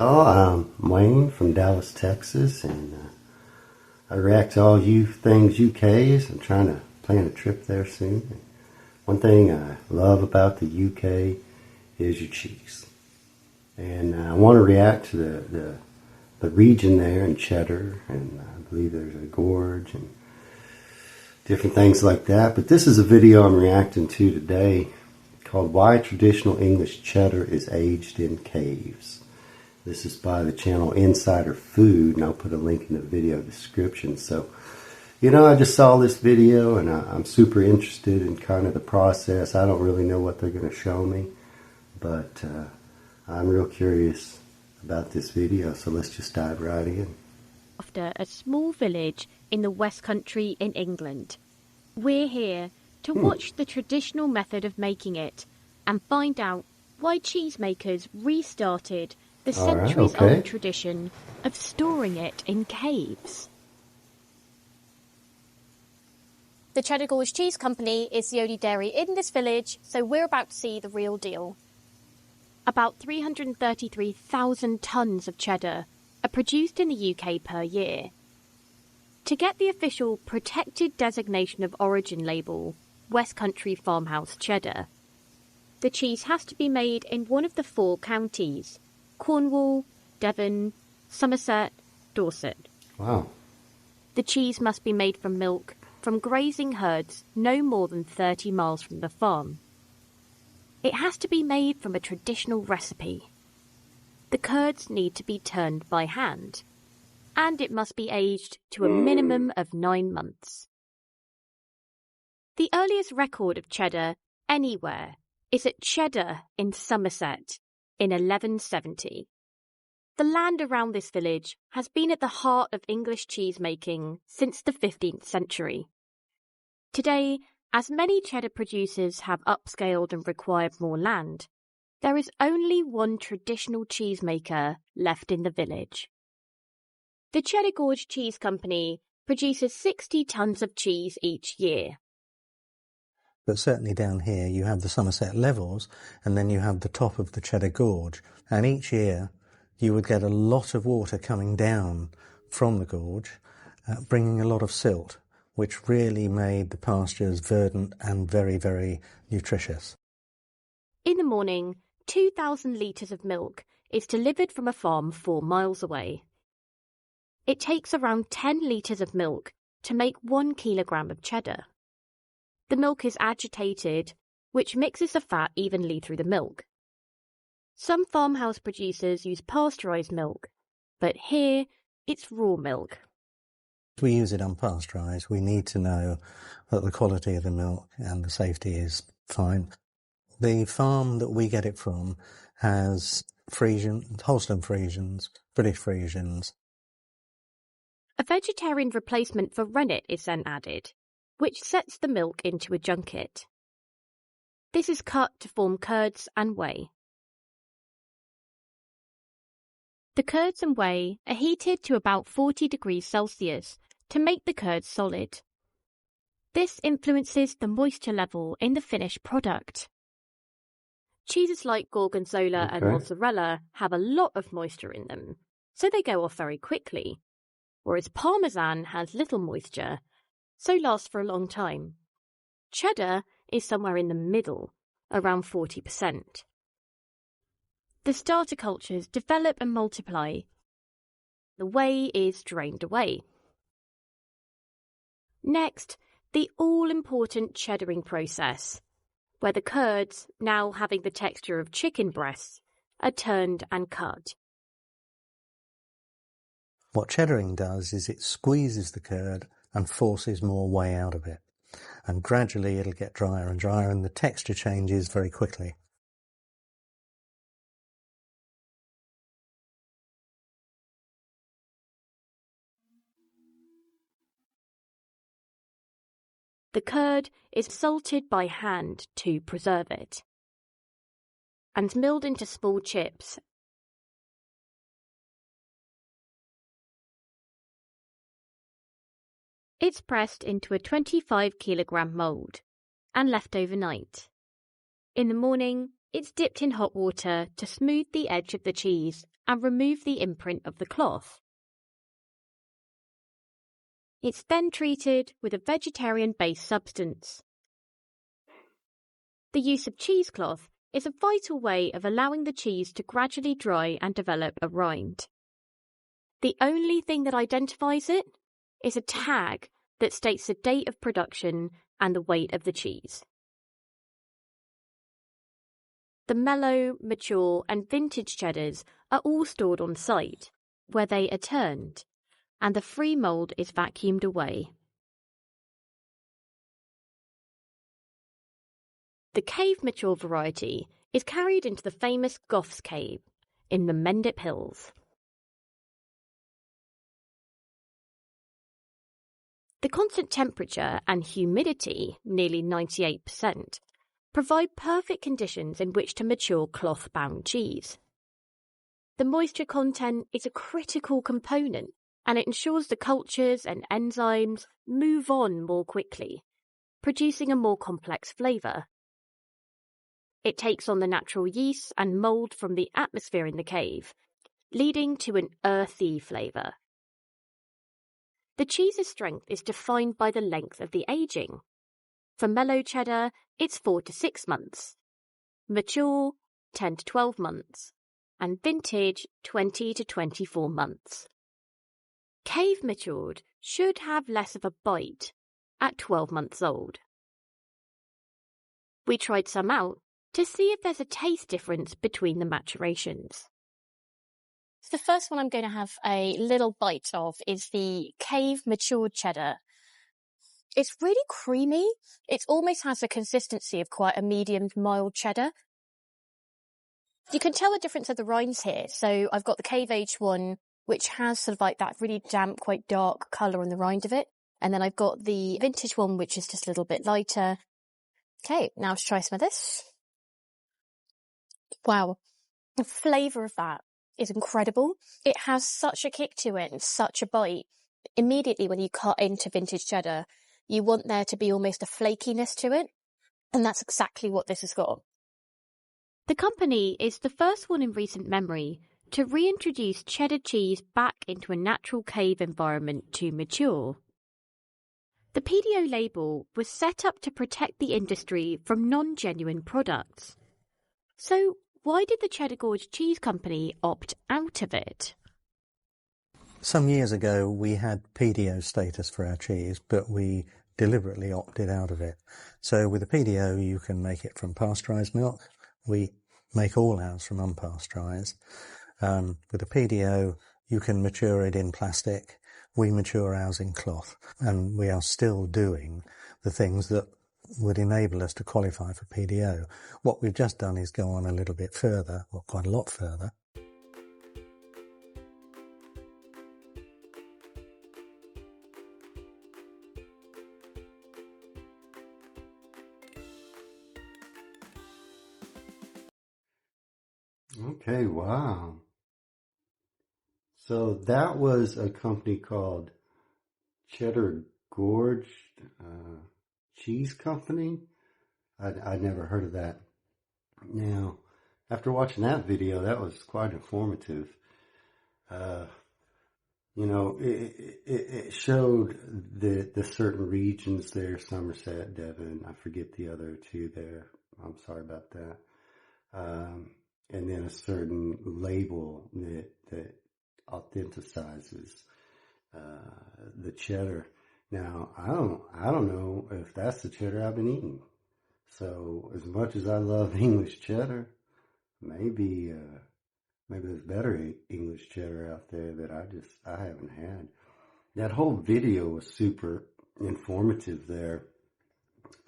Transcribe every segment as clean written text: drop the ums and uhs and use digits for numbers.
Oh, I'm Wayne from Dallas, Texas, and I react to all you things UK's. I'm trying to plan a trip there soon. One thing I love about the UK is your cheese, and I want to react to the region there in Cheddar, and I believe there's a gorge and different things like that. But this is a video I'm reacting to today called "Why Traditional English Cheddar is Aged in Caves." This is by the channel Insider Food, and I'll put a link in the video description. So, I just saw this video, and I'm super interested in kind of the process. I don't really know what they're going to show me, but I'm real curious about this video, so let's just dive right in. After a small village in the West Country in England, we're here to watch the traditional method of making it and find out why cheesemakers restarted the centuries-old tradition of storing it in caves. The Cheddar Gorge Cheese Company is the only dairy in this village, so we're about to see the real deal. About 333,000 tonnes of cheddar are produced in the UK per year. To get the official Protected Designation of Origin label, West Country Farmhouse Cheddar, the cheese has to be made in one of the 4 counties: Cornwall, Devon, Somerset, Dorset. Wow. The cheese must be made from milk from grazing herds no more than 30 miles from the farm. It has to be made from a traditional recipe. The curds need to be turned by hand, and it must be aged to a minimum of 9 months. The earliest record of cheddar anywhere is at Cheddar in Somerset in 1170. The land around this village has been at the heart of English cheese making since the 15th century. Today, as many cheddar producers have upscaled and required more land, there is only one traditional cheesemaker left in the village. The Cheddar Gorge Cheese Company produces 60 tonnes of cheese each year. But certainly down here you have the Somerset levels, and then you have the top of the Cheddar Gorge. And each year you would get a lot of water coming down from the gorge, bringing a lot of silt, which really made the pastures verdant and very, very nutritious. In the morning, 2,000 litres of milk is delivered from a farm 4 miles away. It takes around 10 litres of milk to make 1 kilogram of cheddar. The milk is agitated, which mixes the fat evenly through the milk. Some farmhouse producers use pasteurised milk, but here it's raw milk. We use it unpasteurised. We need to know that the quality of the milk and the safety is fine. The farm that we get it from has Friesian, Holstein Friesians, British Friesians. A vegetarian replacement for rennet is then added, which sets the milk into a junket. This is cut to form curds and whey. The curds and whey are heated to about 40 degrees Celsius to make the curds solid. This influences the moisture level in the finished product. Cheeses like Gorgonzola and mozzarella have a lot of moisture in them, so they go off very quickly, whereas Parmesan has little moisture, so lasts for a long time. Cheddar is somewhere in the middle, around 40%. The starter cultures develop and multiply. The whey is drained away. Next, the all-important cheddaring process, where the curds, now having the texture of chicken breasts, are turned and cut. What cheddaring does is it squeezes the curd and forces more whey out of it. And gradually it'll get drier and drier, and the texture changes very quickly. The curd is salted by hand to preserve it, and milled into small chips. It's pressed into a 25 kilogram mould and left overnight. In the morning, it's dipped in hot water to smooth the edge of the cheese and remove the imprint of the cloth. It's then treated with a vegetarian-based substance. The use of cheesecloth is a vital way of allowing the cheese to gradually dry and develop a rind. The only thing that identifies it is a tag that states the date of production and the weight of the cheese. The mellow, mature, and vintage cheddars are all stored on site, where they are turned, and the free mould is vacuumed away. The cave mature variety is carried into the famous Goff's Cave in the Mendip Hills. The constant temperature and humidity, nearly 98%, provide perfect conditions in which to mature cloth-bound cheese. The moisture content is a critical component, and it ensures the cultures and enzymes move on more quickly, producing a more complex flavour. It takes on the natural yeast and mould from the atmosphere in the cave, leading to an earthy flavour. The cheese's strength is defined by the length of the aging. For mellow cheddar, it's 4 to 6 months. Mature, 10 to 12 months. And vintage, 20 to 24 months. Cave matured should have less of a bite at 12 months old. We tried some out to see if there's a taste difference between the maturations. So the first one I'm going to have a little bite of is the Cave Matured Cheddar. It's really creamy. It almost has the consistency of quite a medium mild cheddar. You can tell the difference of the rinds here. So I've got the Cave Aged one, which has sort of like that really damp, quite dark colour on the rind of it. And then I've got the vintage one, which is just a little bit lighter. Okay, now let's try some of this. Wow, the flavour of that is incredible. It has such a kick to it and such a bite. Immediately when you cut into vintage cheddar, you want there to be almost a flakiness to it. And that's exactly what this has got. The company is the first one in recent memory to reintroduce cheddar cheese back into a natural cave environment to mature. The PDO label was set up to protect the industry from non-genuine products. So why did the Cheddar Gorge Cheese Company opt out of it? Some years ago we had PDO status for our cheese, but we deliberately opted out of it. So with a PDO you can make it from pasteurised milk. We make all ours from unpasteurised. With a PDO you can mature it in plastic. We mature ours in cloth, and we are still doing the things that would enable us to qualify for PDO. What we've just done is go on a little bit further, or quite a lot further. Okay, wow. So that was a company called Cheddar Gorge Cheese Company. I'd never heard of that. Now, after watching that video, that was quite informative. It showed the certain regions there, Somerset, Devon, I forget the other two there. I'm sorry about that. And then a certain label that authenticizes the cheddar. Now, I don't know if that's the cheddar I've been eating. So as much as I love English cheddar, maybe there's better English cheddar out there that I haven't had. That whole video was super informative there.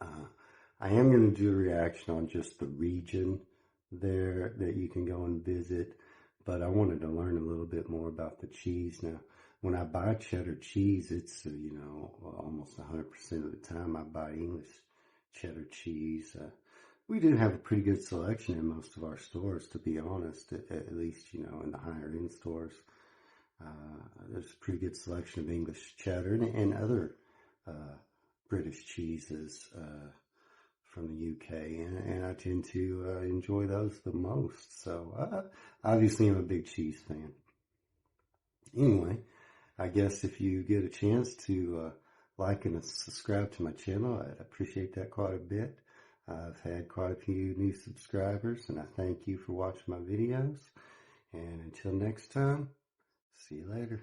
I am going to do a reaction on just the region there that you can go and visit, but I wanted to learn a little bit more about the cheese. Now, when I buy cheddar cheese, it's, almost 100% of the time I buy English cheddar cheese. We do have a pretty good selection in most of our stores, to be honest, at least, in the higher end stores. There's a pretty good selection of English cheddar and other British cheeses from the UK, and I tend to enjoy those the most. So obviously I'm a big cheese fan. Anyway, I guess if you get a chance to like and subscribe to my channel, I'd appreciate that quite a bit. I've had quite a few new subscribers, and I thank you for watching my videos. And until next time, see you later.